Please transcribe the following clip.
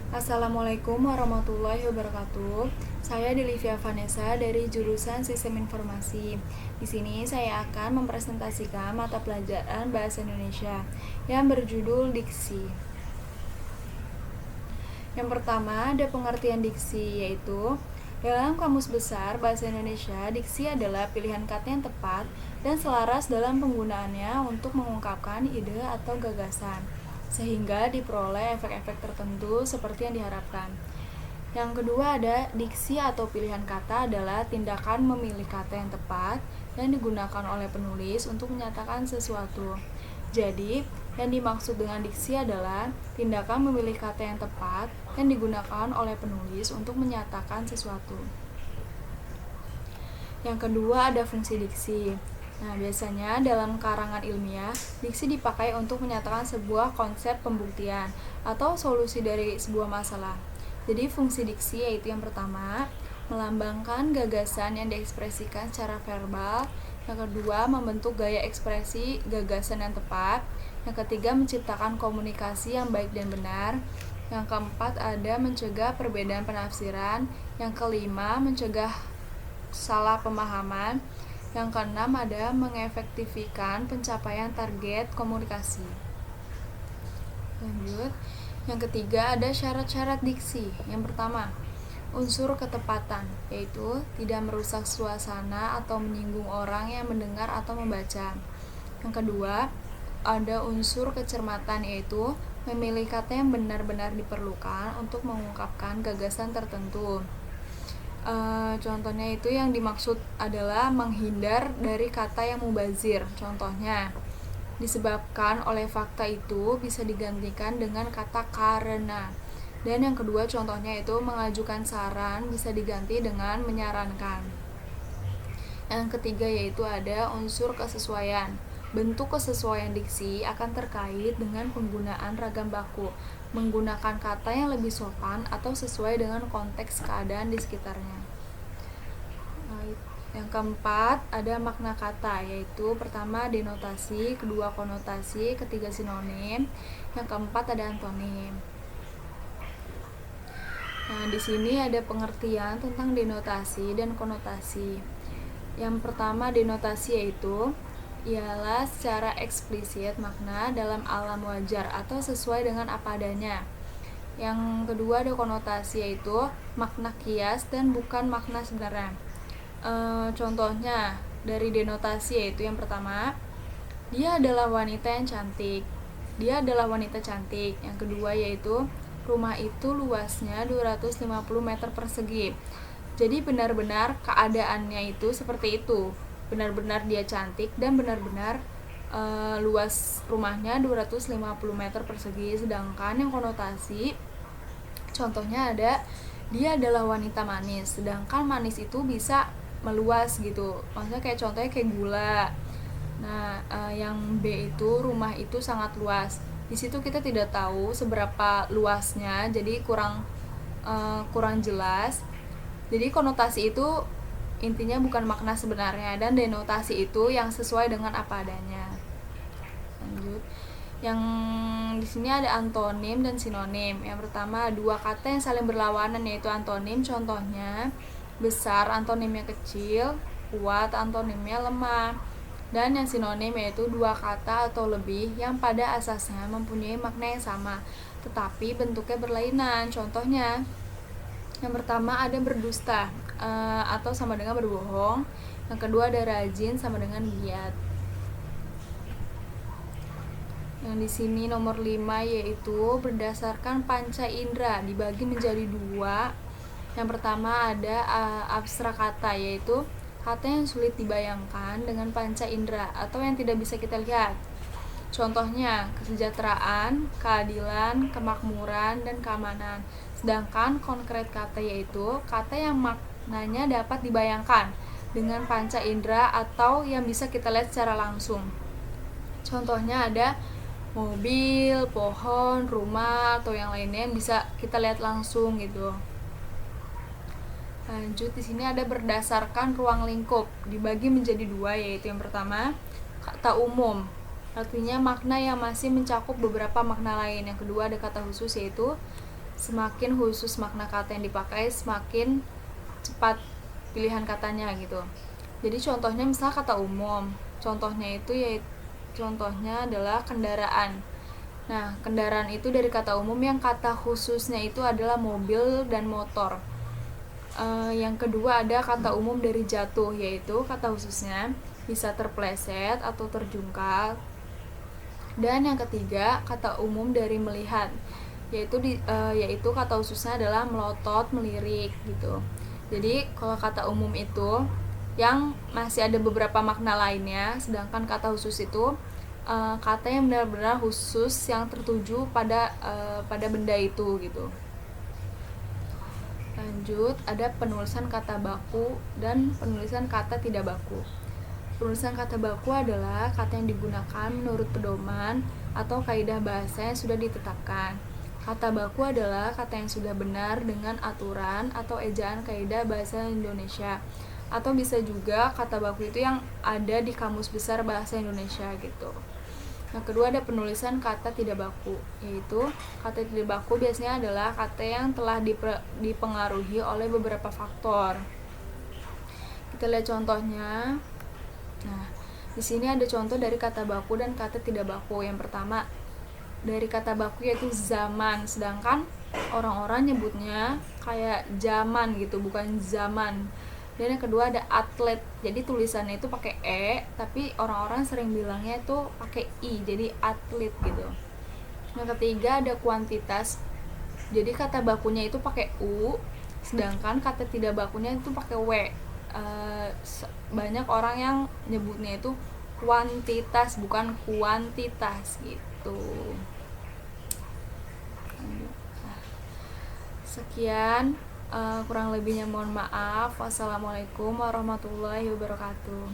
Assalamualaikum warahmatullahi wabarakatuh. Saya Delivia Vanessa dari jurusan Sistem Informasi. Di sini saya akan mempresentasikan mata pelajaran Bahasa Indonesia yang berjudul Diksi. Yang pertama ada pengertian diksi, yaitu dalam Kamus Besar Bahasa Indonesia, diksi adalah pilihan kata yang tepat dan selaras dalam penggunaannya untuk mengungkapkan ide atau gagasan, sehingga diperoleh efek-efek tertentu seperti yang diharapkan. Yang kedua ada diksi atau pilihan kata adalah tindakan memilih kata yang tepat dan digunakan oleh penulis untuk menyatakan sesuatu. Jadi, yang dimaksud dengan diksi adalah tindakan memilih kata yang tepat yang digunakan oleh penulis untuk menyatakan sesuatu. Yang kedua ada fungsi diksi. Nah, biasanya dalam karangan ilmiah, diksi dipakai untuk menyatakan sebuah konsep pembuktian atau solusi dari sebuah masalah. Jadi, fungsi diksi yaitu yang pertama, melambangkan gagasan yang diekspresikan secara verbal. Yang kedua, membentuk gaya ekspresi gagasan yang tepat. Yang ketiga, menciptakan komunikasi yang baik dan benar. Yang keempat, ada mencegah perbedaan penafsiran. Yang kelima, mencegah salah pemahaman. Yang keenam, ada mengefektifkan pencapaian target komunikasi. Lanjut. Yang ketiga, ada syarat-syarat diksi. Yang pertama, unsur ketepatan, yaitu tidak merusak suasana atau menyinggung orang yang mendengar atau membaca. Yang kedua, ada unsur kecermatan, yaitu memilih kata yang benar-benar diperlukan untuk mengungkapkan gagasan tertentu. Contohnya itu yang dimaksud adalah menghindar dari kata yang mubazir. Contohnya, disebabkan oleh fakta itu bisa digantikan dengan kata karena. Dan yang kedua contohnya itu mengajukan saran bisa diganti dengan menyarankan. Yang ketiga yaitu ada unsur kesesuaian. Bentuk kesesuaian diksi akan terkait dengan penggunaan ragam baku, menggunakan kata yang lebih sopan atau sesuai dengan konteks keadaan di sekitarnya. Yang keempat ada makna kata, yaitu pertama denotasi, kedua konotasi, ketiga sinonim, yang keempat ada antonim. Nah, di sini ada pengertian tentang denotasi dan konotasi. Yang pertama denotasi yaitu ialah secara eksplisit makna dalam alam wajar atau sesuai dengan apa adanya. Yang kedua ada konotasi yaitu makna kias dan bukan makna sebenarnya. Contohnya dari denotasi yaitu yang pertama, dia adalah wanita yang cantik. Dia adalah wanita cantik. Yang kedua yaitu rumah itu luasnya 250 meter persegi. Jadi benar-benar keadaannya itu seperti itu. Benar-benar dia cantik dan benar-benar luas rumahnya 250 meter persegi. Sedangkan yang konotasi contohnya ada dia adalah wanita manis. Sedangkan manis itu bisa meluas gitu. Maksudnya kayak contohnya kayak gula. Nah, yang B itu rumah itu sangat luas. Di situ kita tidak tahu seberapa luasnya, jadi kurang jelas. Jadi konotasi itu intinya bukan makna sebenarnya dan denotasi itu yang sesuai dengan apa adanya. Lanjut. Yang di sini ada antonim dan sinonim. Yang pertama dua kata yang saling berlawanan yaitu antonim. Contohnya besar antonimnya kecil, kuat antonimnya lemah. Dan yang sinonim yaitu dua kata atau lebih yang pada asasnya mempunyai makna yang sama, tetapi bentuknya berlainan. Contohnya, yang pertama ada berdusta atau sama dengan berbohong. Yang kedua ada rajin sama dengan giat. Yang di sini nomor 5 yaitu berdasarkan panca indera dibagi menjadi dua. Yang pertama ada abstrak kata, yaitu kata yang sulit dibayangkan dengan panca indera atau yang tidak bisa kita lihat. Contohnya kesejahteraan, keadilan, kemakmuran, dan keamanan. Sedangkan konkret kata yaitu kata yang maknanya dapat dibayangkan dengan panca indera atau yang bisa kita lihat secara langsung. Contohnya ada mobil, pohon, rumah, atau yang lainnya yang bisa kita lihat langsung gitu. Lanjut, di sini ada berdasarkan ruang lingkup dibagi menjadi dua, yaitu yang pertama kata umum, artinya makna yang masih mencakup beberapa makna lain. Yang kedua ada kata khusus, yaitu semakin khusus makna kata yang dipakai, semakin cepat pilihan katanya gitu. Jadi contohnya misal kata umum, contohnya adalah kendaraan. Nah, kendaraan itu dari kata umum, yang kata khususnya itu adalah mobil dan motor. Yang kedua ada kata umum dari jatuh, yaitu kata khususnya bisa terpleset atau terjungkal. Dan yang ketiga kata umum dari melihat, yaitu kata khususnya adalah melotot, melirik gitu. Jadi kalau kata umum itu yang masih ada beberapa makna lainnya, sedangkan kata khusus itu kata yang benar-benar khusus yang tertuju pada benda itu gitu. Lanjut, ada penulisan kata baku dan penulisan kata tidak baku. Penulisan kata baku adalah kata yang digunakan menurut pedoman atau kaidah bahasa yang sudah ditetapkan. Kata baku adalah kata yang sudah benar dengan aturan atau ejaan kaidah bahasa Indonesia. Atau bisa juga kata baku itu yang ada di Kamus Besar Bahasa Indonesia gitu. Yang kedua ada penulisan kata tidak baku, yaitu kata tidak baku biasanya adalah kata yang telah dipengaruhi oleh beberapa faktor. Kita lihat contohnya. Nah, di sini ada contoh dari kata baku dan kata tidak baku. Yang pertama dari kata baku yaitu zaman, sedangkan orang-orang nyebutnya kayak zaman gitu, bukan zaman. Dan yang kedua ada atlet, jadi tulisannya itu pakai e, tapi orang-orang sering bilangnya itu pakai i, jadi atlet gitu. Yang ketiga ada kuantitas, jadi kata bakunya itu pakai u, sedangkan kata tidak bakunya itu pakai w. Banyak orang yang nyebutnya itu kuantitas bukan kuantitas gitu. Sekian, kurang lebihnya mohon maaf. Wassalamualaikum warahmatullahi wabarakatuh.